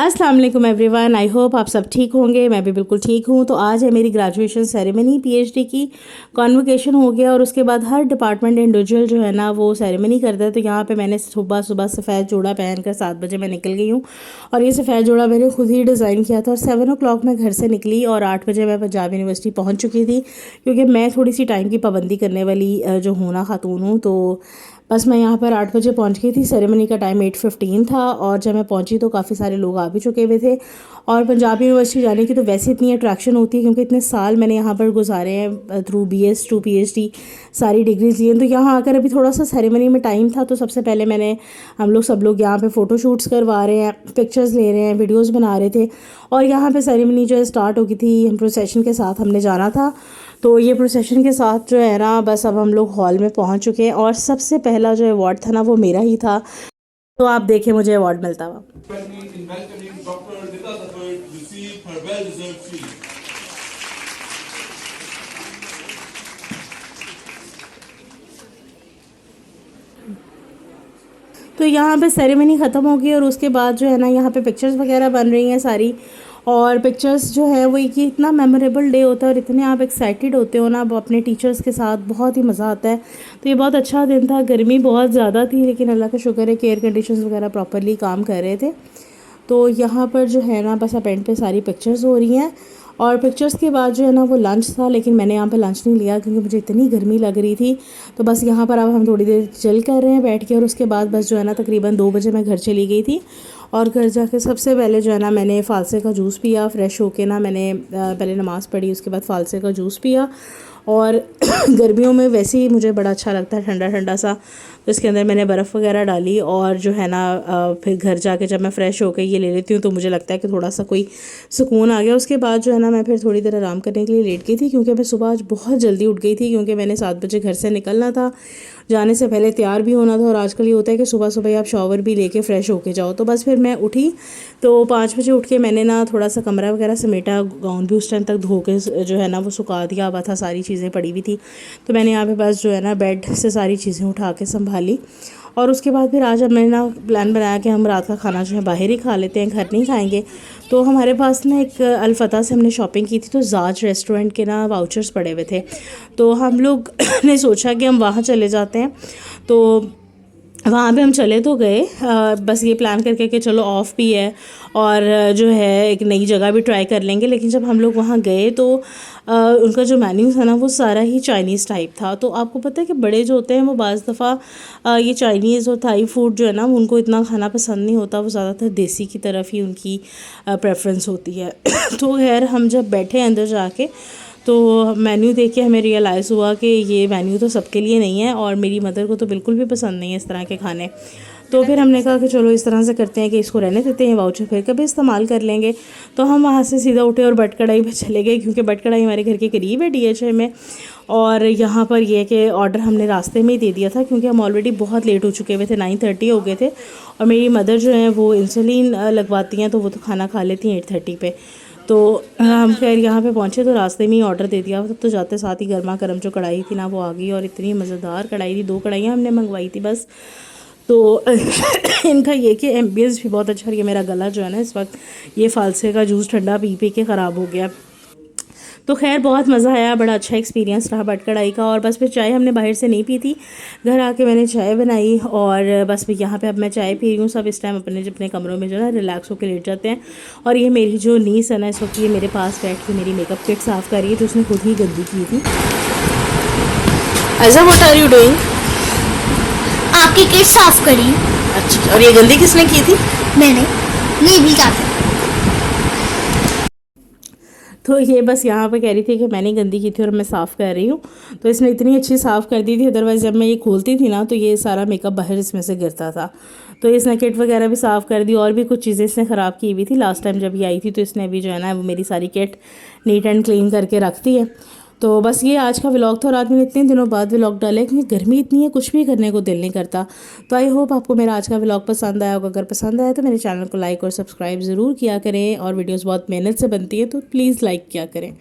अस्सलाम वालेकुम everyone, I hope आप सब ठीक होंगे। मैं भी बिल्कुल ठीक हूँ। तो आज है मेरी ग्रेजुएशन सेरेमनी, पीएचडी की कॉन्वोकेशन हो गया और उसके बाद हर डिपार्टमेंट इंडिविजुअल जो है ना वो सेरेमनी करता है। तो यहाँ पे मैंने सुबह सुबह सफ़ेद जोड़ा पहनकर 7 बजे मैं निकल गई हूँ और ये सफ़ेद जोड़ा मैंने खुद ही डिज़ाइन किया था। और 7 o'clock मैं घर से निकली और 8 बजे मैं पंजाब यूनिवर्सिटी पहुँच चुकी थी, क्योंकि मैं थोड़ी सी टाइम की पाबंदी करने वाली जो हूँ ना खातून हूँ। तो बस मैं यहाँ पर 8 बजे पहुँच गई थी। सेरेमनी का टाइम 8:15 था और जब मैं पहुँची तो काफ़ी सारे लोग आ भी चुके हुए थे। और पंजाब यूनिवर्सिटी जाने की तो वैसे इतनी अट्रैक्शन होती है, क्योंकि इतने साल मैंने यहाँ पर गुजारे हैं थ्रू BS टू PhD सारी डिग्रीज ली हैं। तो यहाँ आकर अभी थोड़ा सा सेरेमनी में टाइम था, तो सबसे पहले सब लोग यहाँ पे फ़ोटो शूट्स करवा रहे हैं, पिक्चर्स ले रहे हैं, वीडियोस बना रहे थे। और यहाँ पे सेरेमनी जो है स्टार्ट हो गई थी। हम प्रोसेशन के साथ हमने जाना था। तो ये प्रोसेशन के साथ जो है ना बस अब हम लोग हॉल में पहुँच चुके हैं और सबसे पहला जो अवार्ड था ना वो मेरा ही था। तो आप देखें मुझे अवार्ड मिलता हुआ। तो यहाँ पे सेरेमनी ख़त्म हो गई और उसके बाद जो है ना यहाँ पे पिक्चर्स वगैरह बन रही हैं सारी। और पिक्चर्स जो है वो ये इतना मेमोरेबल डे होता है और इतने आप एक्साइटेड होते हो ना अपने टीचर्स के साथ, बहुत ही मज़ा आता है। तो ये बहुत अच्छा दिन था। गर्मी बहुत ज़्यादा थी, लेकिन अल्लाह का शुक्र है कि एयर कंडीशंस वगैरह प्रॉपरली काम कर रहे थे। तो यहाँ पर जो है ना बस अब एंड पे सारी पिक्चर्स हो रही हैं। और पिक्चर्स के बाद जो है ना वो लंच था, लेकिन मैंने यहाँ पे लंच नहीं लिया क्योंकि मुझे इतनी गर्मी लग रही थी। तो बस यहाँ पर अब हम थोड़ी देर चिल कर रहे हैं बैठ के। और उसके बाद बस जो है ना तकरीबन 2 बजे मैं घर चली गई थी। और घर जाके सबसे पहले जो है ना मैंने फ़ालसे का जूस पिया। फ़्रेश होके ना मैंने पहले नमाज़ पढ़ी, उसके बाद फ़ालसे का जूस पिया। और गर्मियों में वैसे ही मुझे बड़ा अच्छा लगता है ठंडा ठंडा सा। तो इसके अंदर मैंने बर्फ़ वगैरह डाली और जो है ना फिर घर जाके जब मैं फ़्रेश होकर ये ले लेती हूँ तो मुझे लगता है कि थोड़ा सा कोई सुकून आ गया। उसके बाद जो है ना मैं फिर थोड़ी देर आराम करने के लिए लेट गई थी, क्योंकि मैं सुबह आज बहुत जल्दी उठ गई थी, क्योंकि मैंने 7 बजे घर से निकलना था, जाने से पहले तैयार भी होना था। और आजकल ये होता है कि सुबह सुबह आप शॉवर भी लेके फ़्रेश होके जाओ। तो बस फिर मैं उठी तो 5 बजे उठ के मैंने ना थोड़ा सा कमरा वगैरह समेटा, गाउन भी उस टाइम तक धो के जो है ना वो सुखा दिया हुआ था, सारी चीज़ें पड़ी हुई थी। तो मैंने यहाँ पे बस जो है ना बेड से सारी चीज़ें उठा के संभाली। और उसके बाद फिर आज हमने ना प्लान बनाया कि हम रात का खाना जो है बाहर ही खा लेते हैं, घर नहीं खाएंगे। तो हमारे पास ना एक अल्फ़ता से हमने शॉपिंग की थी, तो जाज रेस्टोरेंट के ना वाउचर्स पड़े हुए थे। तो हम लोग ने सोचा कि हम वहाँ चले जाते हैं। तो वहाँ पे हम चले तो गए, बस ये प्लान करके कि चलो ऑफ भी है और जो है एक नई जगह भी ट्राई कर लेंगे। लेकिन जब हम लोग वहाँ गए तो उनका जो मेन्यू था ना वो सारा ही चाइनीज़ टाइप था। तो आपको पता है कि बड़े जो होते हैं वो बाज़ दफ़ा ये चाइनीज़ और थाई फूड जो है ना उनको इतना खाना पसंद नहीं होता, वो ज़्यादातर देसी की तरफ ही उनकी प्रेफरेंस होती है। तो खैर हम जब बैठे अंदर जाके तो मेन्यू देख के हमें रियलाइज़ हुआ कि ये मेन्यू तो सबके लिए नहीं है और मेरी मदर को तो बिल्कुल भी पसंद नहीं है इस तरह के खाने। तो फिर हमने कहा कि चलो इस तरह से करते हैं कि इसको रहने देते हैं, वाउचर फिर कभी इस्तेमाल कर लेंगे। तो हम वहाँ से सीधा उठे और बट कढ़ाई पे चले गए, क्योंकि बट कढ़ाई हमारे घर के करीब है DHA में। और यहाँ पर यह कि ऑर्डर हमने रास्ते में ही दे दिया था, क्योंकि हम ऑलरेडी बहुत लेट हो चुके हुए थे, 9:30 हो गए थे। और मेरी मदर जो है वो इंसुलिन लगवाती हैं, तो वो तो खाना खा लेती हैं 8:30 पे। तो हम खैर यहाँ पे पहुँचे तो रास्ते में ही ऑर्डर दे दिया। तब तो जाते साथ ही गर्मा गर्म जो कढ़ाई थी ना वो आ गई, और इतनी मज़ेदार कढ़ाई थी। 2 कढ़ाइयाँ हमने मंगवाई थी बस। तो इनका ये कि एम्बियंस भी बहुत अच्छा, और ये मेरा गला जो है ना इस वक्त ये फ़ालसे का जूस ठंडा पी पी के ख़राब हो गया। तो खैर बहुत मज़ा आया, बड़ा अच्छा एक्सपीरियंस रहा बट कढ़ाई का। और बस फिर चाय हमने बाहर से नहीं पी थी, घर आके मैंने चाय बनाई और बस फिर यहाँ पे अब मैं चाय पी रही हूँ। सब इस टाइम अपने अपने कमरों में जो है रिलैक्स होकर लेट जाते हैं। और ये मेरी जो नीस है ना इस वक्त ये मेरे पास बैठ के मेरी मेकअप किट साफ़ कर रही है, जो उसने खुद ही गंदी की थी। ऐसा व्हाट आर यू डूइंग? आपकी किट साफ करी। अच्छा, और ये गंदी किसने की थी? मैंने नहीं भी काफी। तो ये बस यहाँ पे कह रही थी कि मैंने गंदी की थी और मैं साफ़ कर रही हूँ। तो इसने इतनी अच्छी साफ़ कर दी थी, अदरवाइज़ जब मैं ये खोलती थी ना तो ये सारा मेकअप बाहर इसमें से गिरता था। तो इसने किट वगैरह भी साफ़ कर दी, और भी कुछ चीज़ें इसने ख़राब की हुई थी लास्ट टाइम जब ये आई थी। तो इसने भी जो है ना वो मेरी सारी किट नीट एंड क्लीन करके रख दी है। तो बस ये आज का व्लॉग था। और आज मैंने इतने दिनों बाद व्लॉग डाला है क्योंकि गर्मी इतनी है, कुछ भी करने को दिल नहीं करता। तो आई होप आपको मेरा आज का व्लॉग पसंद आया होगा। अगर पसंद आया तो मेरे चैनल को लाइक और सब्सक्राइब ज़रूर किया करें, और वीडियोस बहुत मेहनत से बनती है तो प्लीज़ लाइक किया करें।